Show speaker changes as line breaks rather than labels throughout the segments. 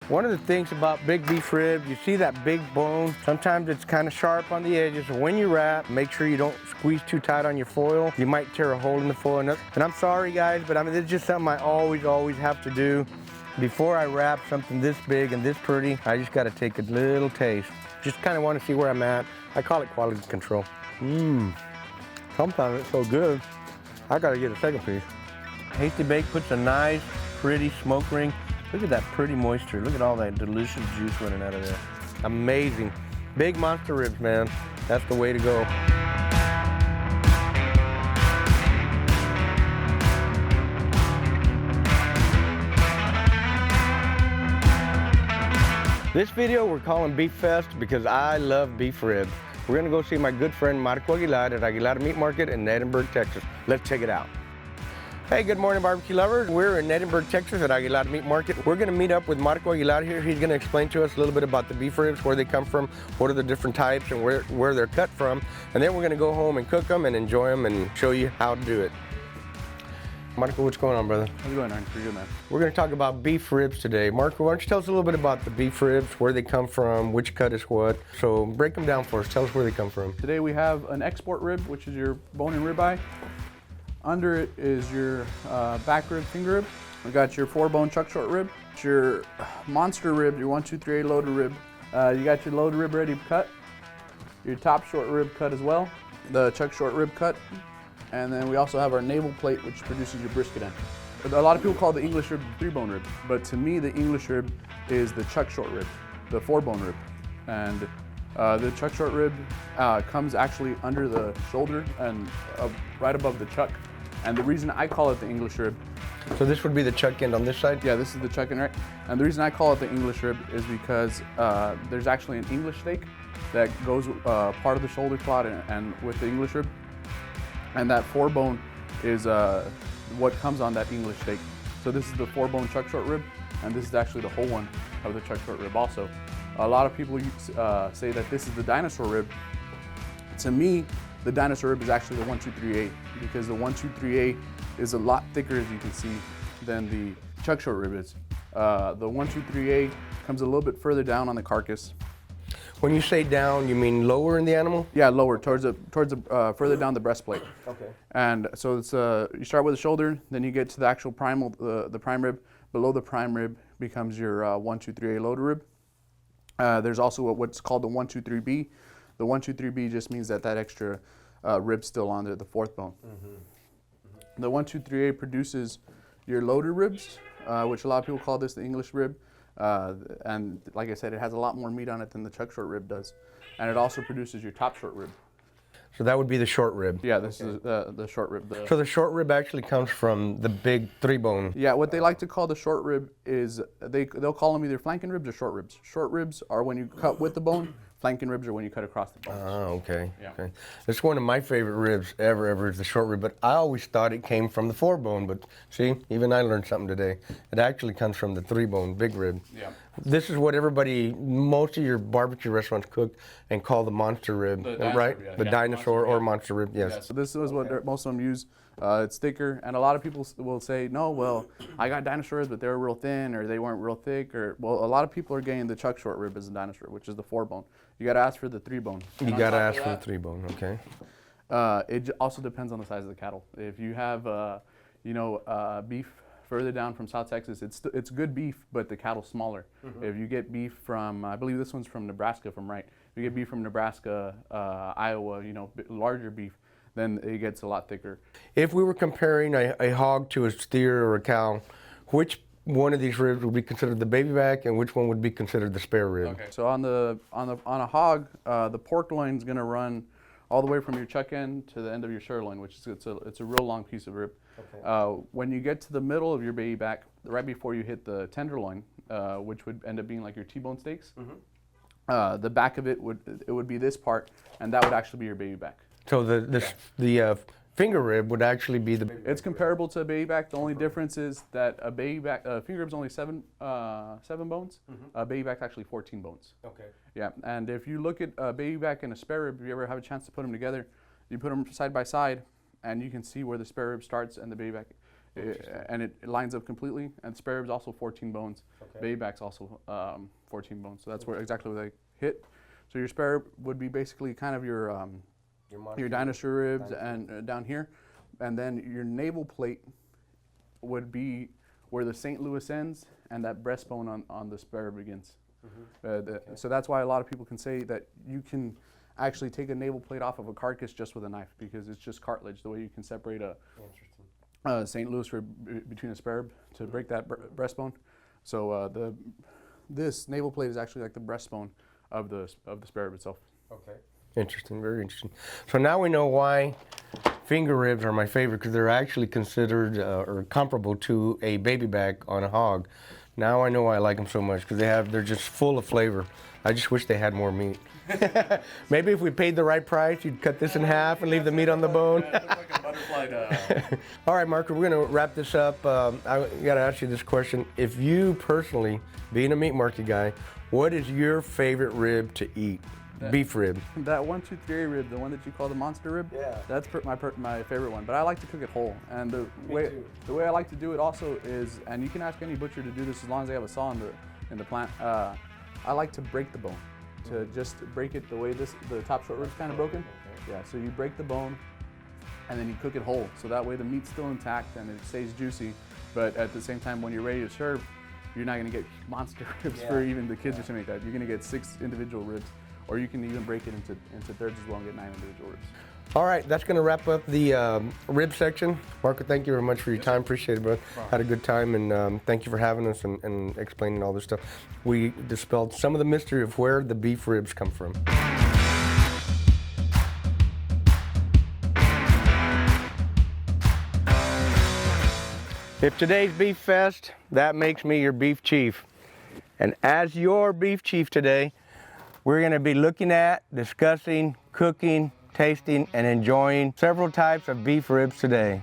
One of the things about big beef rib, you see that big bone. Sometimes it's kind of sharp on the edges. So when you wrap, make sure you don't squeeze too tight on your foil. You might tear a hole in the foil. And I'm sorry guys, but I mean, it's just something I always have to do. Before I wrap something this big and this pretty, I just got to take a little taste. Just kind of want to see where I'm at. I call it quality control. Sometimes it's so good, I got to get a second piece. Hasty Bake puts a nice, pretty smoke ring. Look at that pretty moisture. Look at all that delicious juice running out of there. Amazing. Big monster ribs, man. That's the way to go. This video we're calling Beef Fest because I love beef ribs. We're gonna go see my good friend Marco Aguilar at Aguilar Meat Market in Edinburgh, Texas. Let's check it out. Hey, good morning barbecue lovers. We're in Edinburgh, Texas at Aguilar Meat Market. We're gonna meet up with Marco Aguilar here. He's gonna explain to us a little bit about the beef ribs, where they come from, what are the different types, and where they're cut from. And then we're gonna go home and cook them and enjoy them and show you how to do it. Marco, what's going on, brother?
How's it going, Aaron? Pretty good, man.
We're gonna talk about beef ribs today. Marco, why don't you tell us a little bit about the beef ribs, where they come from, which cut is what. So break them down for us. Tell us where they come from.
Today we have an export rib, which is your bone and ribeye. Under it is your back rib, finger rib. We got your 4-bone chuck short rib. It's your monster rib, your 1, 2, 3, 8 loaded rib. You got your loaded rib ready cut. Your top short rib cut as well. The chuck short rib cut. And then we also have our navel plate, which produces your brisket end. A lot of people call the English rib the 3-bone rib, but to me the English rib is the chuck short rib, the 4-bone rib. And the chuck short rib comes actually under the shoulder and right above the chuck. And the reason I call it the English rib.
So this would be the chuck end on this side?
Yeah, this is the chuck end, right? And the reason I call it the English rib is because there's actually an English steak that goes part of the shoulder clot and with the English rib. And that 4-bone is what comes on that English steak. So this is the 4-bone chuck short rib, and this is actually the whole one of the chuck short rib also. A lot of people say that this is the dinosaur rib. To me, the dinosaur rib is actually the 1, 2, 3, 8, because the 1, 2, 3, 8 is a lot thicker, as you can see, than the chuck short rib is. The 1, 2, 3, 8 comes a little bit further down on the carcass.
When you say down, you mean lower in the animal?
Yeah, lower, towards further down the breastplate.
Okay.
And so it's you start with the shoulder, then you get to the actual primal, the prime rib. Below the prime rib becomes your 1, 2, 3, 8 loaded rib. There's also what's called the 1, 2, 3B. The 1, 2, 3B just means that extra rib's still on there, the 4th bone. The 1, 2, 3, 8 produces your loaded ribs, which a lot of people call this the English rib. And like I said, it has a lot more meat on it than the chuck short rib does. And it also produces your top short rib.
So that would be the short rib?
Yeah, this is the short rib.
So the short rib actually comes from the big 3-bone?
Yeah, what they like to call the short rib is, they'll call them either flanking ribs or short ribs. Short ribs are when you cut with the bone. Flanking ribs are when you cut across the bone.
Oh, okay.
Yeah.
Okay. That's one of my favorite ribs ever is the short rib, but I always thought it came from the 4-bone, but see, even I learned something today. It actually comes from the 3-bone, big rib.
Yeah.
This is what most of your barbecue restaurants cook and call the monster rib, right?
Rib, yeah.
The dinosaur or monster rib, yes.
Yeah, so this is what most of them use. It's thicker, and a lot of people will say, no, well, I got dinosaur ribs, but they were real thin, or they weren't real thick, or, well, a lot of people are getting the chuck short rib as a dinosaur, which is the 4-bone. You gotta ask for the 3-bone.
You gotta ask for the 3-bone, okay.
It also depends on the size of the cattle. If you have, beef further down from South Texas, it's good beef, but the cattle's smaller. If you get beef from, I believe this one's from Nebraska, if I'm right. If you get beef from Nebraska, Iowa, larger beef, then it gets a lot thicker.
If we were comparing a hog to a steer or a cow, which one of these ribs would be considered the baby back, and which one would be considered the spare rib?
Okay. So on a hog, the pork loin is going to run all the way from your chuck end to the end of your sirloin, which is it's a real long piece of rib. Okay. When you get to the middle of your baby back, right before you hit the tenderloin, which would end up being like your T-bone steaks, the back of it would be this part, and that would actually be your baby back.
So the finger rib would actually be the baby back.
It's comparable to a baby back. The only difference is that a baby back, finger rib's only seven bones. A baby back's actually 14 bones. Okay. Yeah, and if you look at a baby back and a spare rib, if you ever have a chance to put them together, you put them side by side, and you can see where the spare rib starts and the baby back, and it lines up completely. And spare rib's also 14 bones. Okay. Baby back's also 14 bones, so that's where exactly where they hit. So your spare rib would be basically kind of your dinosaur ribs and down here, and then your navel plate would be where the St. Louis ends and that breastbone on the spare begins. So that's why a lot of people can say that you can actually take a navel plate off of a carcass just with a knife, because it's just cartilage, the way you can separate a St. Louis rib between a spare rib to break that breastbone. So this navel plate is actually like the breastbone of the spare rib itself.
Okay. Interesting, very interesting. So now we know why finger ribs are my favorite, because they're actually considered or comparable to a baby back on a hog. Now I know why I like them so much, because they're just full of flavor. I just wish they had more meat. Maybe if we paid the right price, you'd cut this in half and leave the meat on the bone.
Yeah, it looks like a butterfly.
All right, Marco, we're going to wrap this up. I got to ask you this question. If you personally, being a meat market guy, what is your favorite rib to eat? Beef rib.
That 1, 2, 3 rib, the one that you call the monster rib.
Yeah.
That's my favorite one. But I like to cook it whole. And the way I like to do it also is, and you can ask any butcher to do this as long as they have a saw in the plant. I like to break the bone, to just break it the way the top short rib's kind of broken. Okay. Yeah. So you break the bone, and then you cook it whole. So that way the meat's still intact and it stays juicy. But at the same time, when you're ready to serve, you're not going to get monster ribs for even the kids or something like that. You're going to get 6 individual ribs. Or you can even break it into thirds as well and get 9 individual ribs.
All right, that's going to wrap up the rib section. Marco, thank you very much for your time. Appreciate it, bro. Had a good time, and thank you for having us and explaining all this stuff. We dispelled some of the mystery of where the beef ribs come from. If today's Beef Fest, that makes me your beef chief. And as your beef chief today, we're going to be looking at, discussing, cooking, tasting, and enjoying several types of beef ribs today.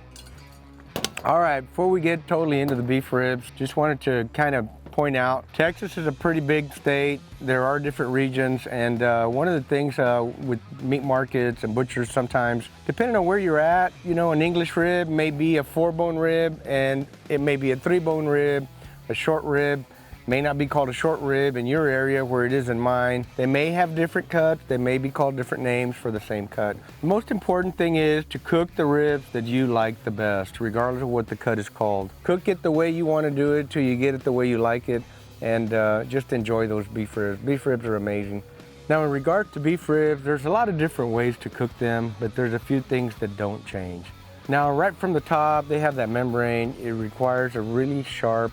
All right, before we get totally into the beef ribs, just wanted to kind of point out, Texas is a pretty big state. There are different regions, and one of the things with meat markets and butchers sometimes, depending on where you're at, you know, an English rib may be a 4-bone rib, and it may be a 3-bone rib, a short rib. May not be called a short rib in your area where it is in mine. They may have different cuts. They may be called different names for the same cut. The most important thing is to cook the ribs that you like the best, regardless of what the cut is called. Cook it the way you want to do it till you get it the way you like it, and just enjoy those beef ribs. Beef ribs are amazing. Now, in regard to beef ribs, there's a lot of different ways to cook them, but there's a few things that don't change. Now, right from the top, they have that membrane. It requires a really sharp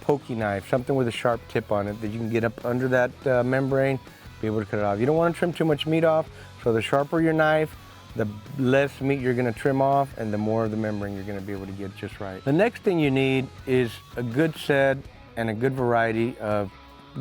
pokey knife, something with a sharp tip on it that you can get up under that membrane, be able to cut it off. You don't want to trim too much meat off, so the sharper your knife, the less meat you're going to trim off, and the more of the membrane you're going to be able to get just right. The next thing you need is a good set and a good variety of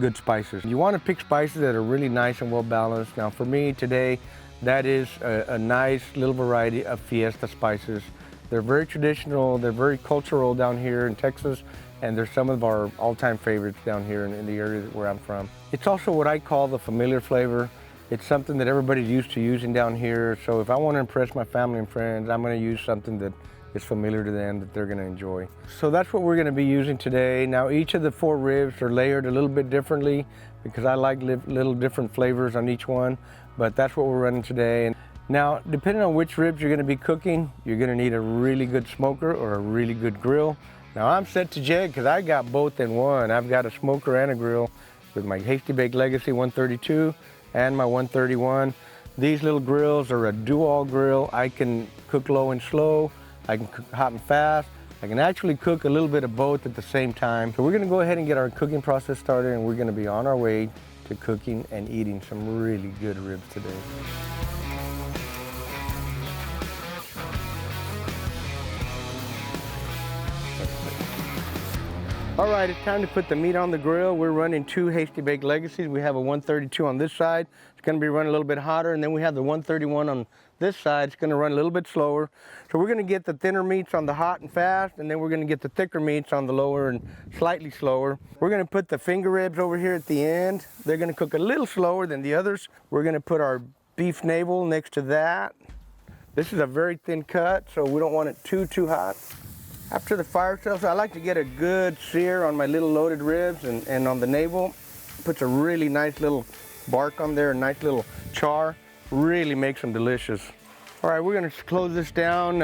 good spices. You want to pick spices that are really nice and well balanced. Now for me today, that is a nice little variety of Fiesta spices. They're very traditional, they're very cultural down here in Texas, and they're some of our all-time favorites down here in the area where I'm from. It's also what I call the familiar flavor. It's something that everybody's used to using down here, so if I want to impress my family and friends, I'm going to use something that is familiar to them that they're going to enjoy. So that's what we're going to be using today. Now each of the 4 ribs are layered a little bit differently because I like little different flavors on each one, but that's what we're running today. And now, depending on which ribs you're going to be cooking, you're going to need a really good smoker or a really good grill. Now I'm set to jig because I got both in one. I've got a smoker and a grill with my Hasty Bake Legacy 132 and my 131. These little grills are a dual grill. I can cook low and slow. I can cook hot and fast. I can actually cook a little bit of both at the same time. So we're going to go ahead and get our cooking process started, and we're going to be on our way to cooking and eating some really good ribs today. All right, it's time to put the meat on the grill. We're running 2 Hasty Bake Legacies. We have a 132 on this side. It's going to be running a little bit hotter, and then we have the 131 on this side. It's going to run a little bit slower. So we're going to get the thinner meats on the hot and fast, and then we're going to get the thicker meats on the lower and slightly slower. We're going to put the finger ribs over here at the end. They're going to cook a little slower than the others. We're going to put our beef navel next to that. This is a very thin cut, so we don't want it too hot. After the fire settles, I like to get a good sear on my little loaded ribs and on the navel. Puts a really nice little bark on there, a nice little char. Really makes them delicious. All right, we're gonna close this down.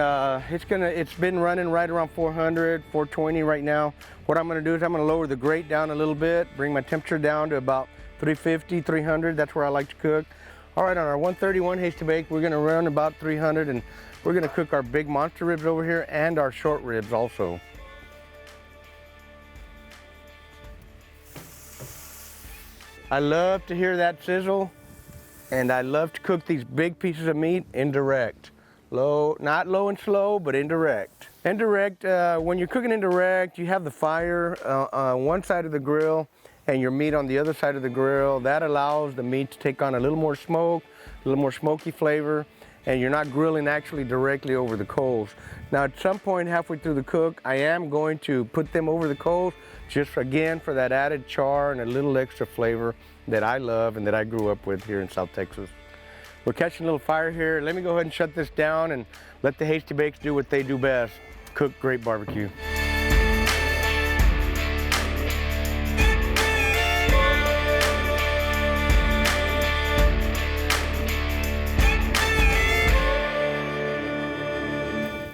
It's been running right around 400, 420 right now. What I'm gonna do is I'm gonna lower the grate down a little bit, bring my temperature down to about 350, 300. That's where I like to cook. All right, on our 131 hasty bake, we're gonna run about 300, and we're gonna cook our big monster ribs over here and our short ribs also. I love to hear that sizzle, and I love to cook these big pieces of meat indirect. Low, not low and slow, but indirect. Indirect, when you're cooking indirect, you have the fire on one side of the grill and your meat on the other side of the grill. That allows the meat to take on a little more smoke, a little more smoky flavor, and you're not grilling actually directly over the coals. Now at some point halfway through the cook, I am going to put them over the coals, just again for that added char and a little extra flavor that I love and that I grew up with here in South Texas. We're catching a little fire here. Let me go ahead and shut this down and let the hasty bakes do what they do best, cook great barbecue.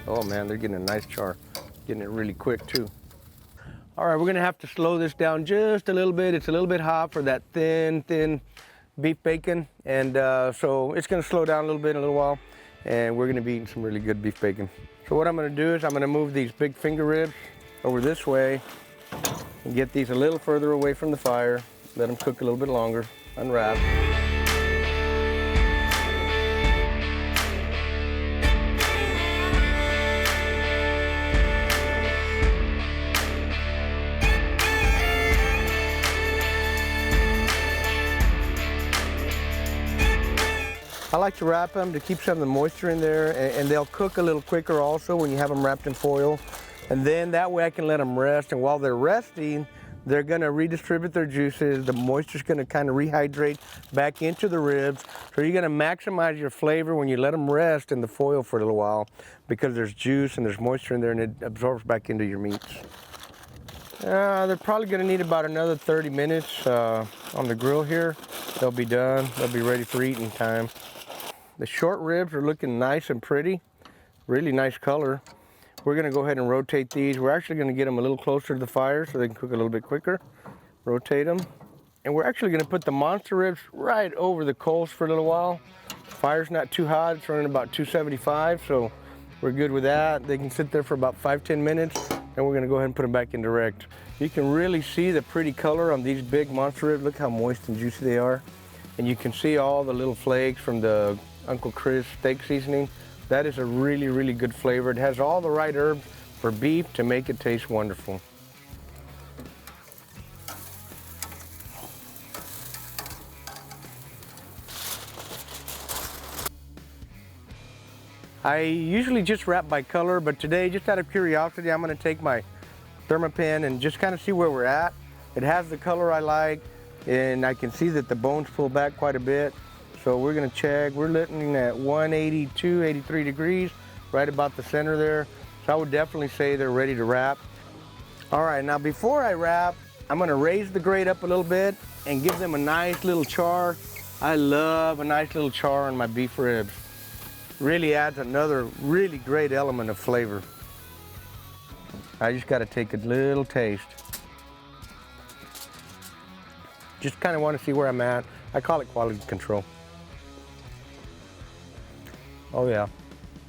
Oh man, they're getting a nice char. Getting it really quick too. All right, we're gonna have to slow this down just a little bit. It's a little bit hot for that thin beef bacon. And so it's gonna slow down a little bit in a little while. And we're gonna be eating some really good beef bacon. So what I'm gonna do is I'm gonna move these big finger ribs over this way and get these a little further away from the fire. Let them cook a little bit longer, unwrap. I like to wrap them to keep some of the moisture in there, and they'll cook a little quicker also when you have them wrapped in foil. And then that way I can let them rest, and while they're resting, they're gonna redistribute their juices. The moisture's gonna kind of rehydrate back into the ribs. So you're gonna maximize your flavor when you let them rest in the foil for a little while, because there's juice and there's moisture in there and it absorbs back into your meats. They're probably gonna need about another 30 minutes on the grill here. They'll be done, they'll be ready for eating time. The short ribs are looking nice and pretty, really nice color. We're gonna go ahead and rotate these. We're actually gonna get them a little closer to the fire so they can cook a little bit quicker. Rotate them. And we're actually gonna put the monster ribs right over the coals for a little while. Fire's not too hot, it's running about 275, so we're good with that. They can sit there for about 5-10 minutes, and we're gonna go ahead and put them back in direct. You can really see the pretty color on these big monster ribs. Look how moist and juicy they are. And you can see all the little flakes from the Uncle Chris steak seasoning. That is a really, really good flavor. It has all the right herbs for beef to make it taste wonderful. I usually just wrap by color, but today, just out of curiosity, I'm gonna take my Thermapen and just kind of see where we're at. It has the color I like, and I can see that the bones pull back quite a bit. So we're gonna check. We're looking at 182, 83 degrees, right about the center there. So I would definitely say they're ready to wrap. All right, now before I wrap, I'm gonna raise the grate up a little bit and give them a nice little char. I love a nice little char on my beef ribs. Really adds another really great element of flavor. I just gotta take a little taste. Just kind of want to see where I'm at. I call it quality control. Oh yeah.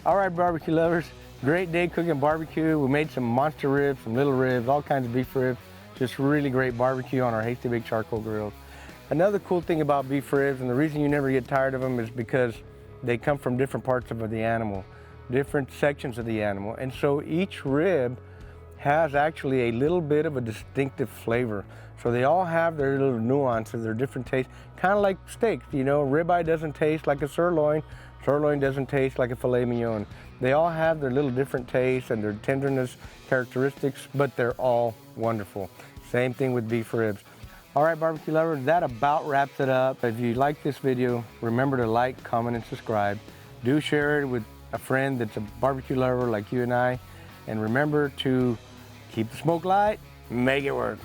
All right, barbecue lovers, great day cooking barbecue. We made some monster ribs, some little ribs, all kinds of beef ribs. Just really great barbecue on our Hasty Bake charcoal grills. Another cool thing about beef ribs, and the reason you never get tired of them, is because they come from different parts of the animal, different sections of the animal. And so each rib has actually a little bit of a distinctive flavor. So they all have their little nuances, their different tastes, kind of like steaks. You know, ribeye doesn't taste like a sirloin. Sirloin doesn't taste like a filet mignon. They all have their little different tastes and their tenderness characteristics, but they're all wonderful. Same thing with beef ribs. All right, barbecue lovers, that about wraps it up. If you like this video, remember to like, comment, and subscribe. Do share it with a friend that's a barbecue lover like you and I. And remember to keep the smoke light, make it work.